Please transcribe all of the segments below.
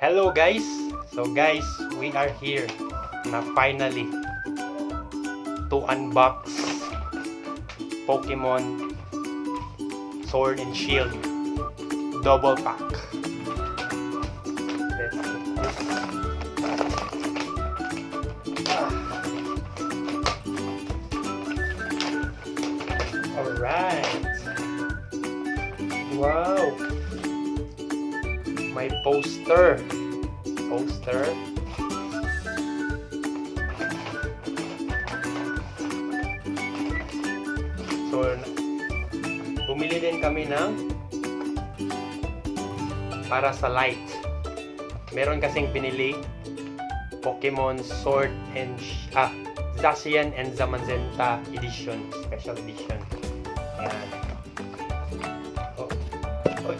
Hello guys! So guys, we are here na finally to unbox Pokemon Sword and Shield double pack. Let's put this. Alright! Wow! May poster. So, bumili din kami ng para sa Lite. Meron kasing pinili Pokemon Sword and Zacian and Zamazenta edition, special edition. Ayan. Oh. Oy.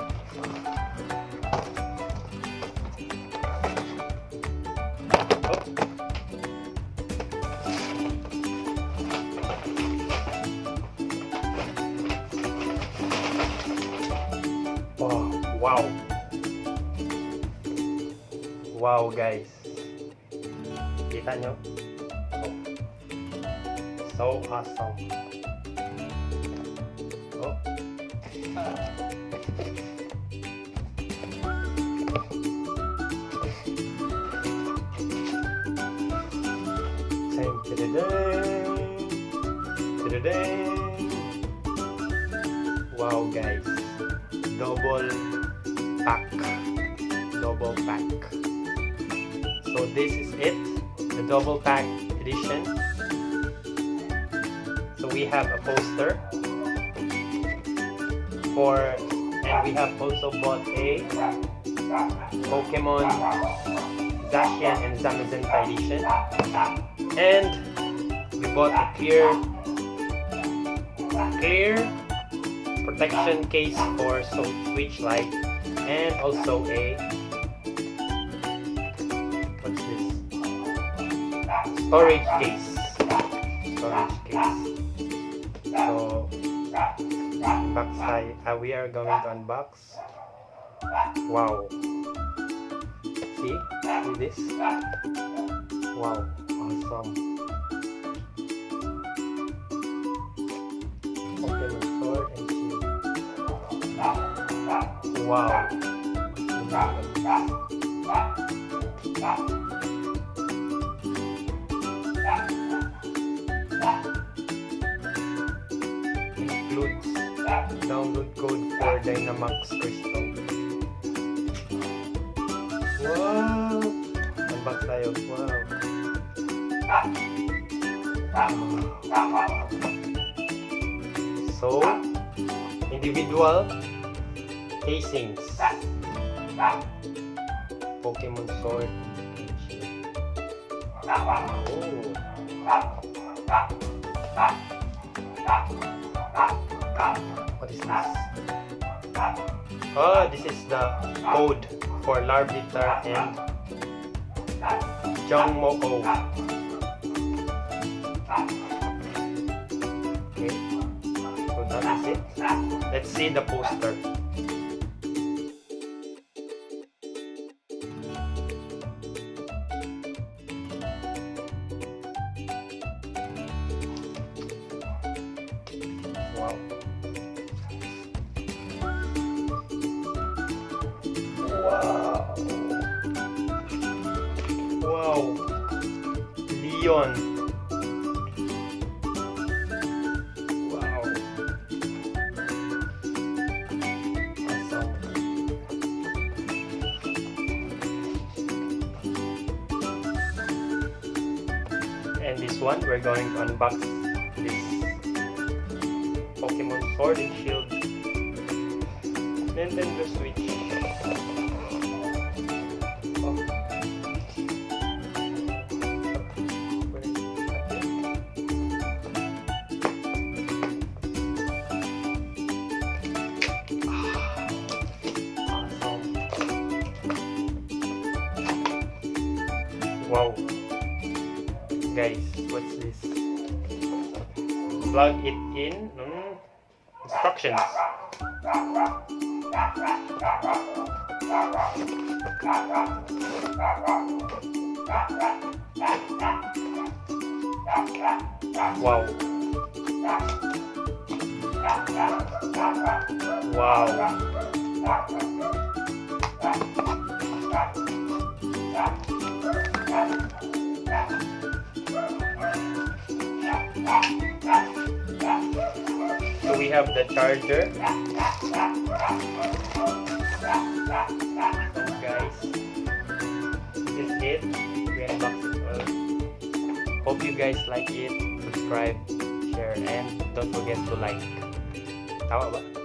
Oh, wow. Wow guys. Kita nyo? Oh. So awesome. Oh. Wow guys. Double pack. So this is it, the double pack edition. So we have a poster and we have also bought a Pokemon Zacian and Zamazenta edition, and we bought a clear protection case for Switch Lite, and also a storage case. So we are going to unbox. Wow, see this. Wow, awesome. Pokemon Sword and Shield. Wow. Includes download code for Dynamax Crystal. Wow! Unbox tayo. Wow! So, individual casings. Pokemon Sword and Shield. What is this? Oh, this is the code for Larvitar and Jungmo-O. Okay, so that is it. Let's see the poster. Wow. Wow. Leon. Wow. Awesome. And this one, we're going to unbox this Pokemon Sword and Shield Nintendo Switch. Oh. Wow. Guys, what's this? Plug it in. Instructions. Wow. Wow. So we have the charger. So guys, this is it. We unbox it all. Hope you guys like it. Subscribe, share, and don't forget to like. Tama ba?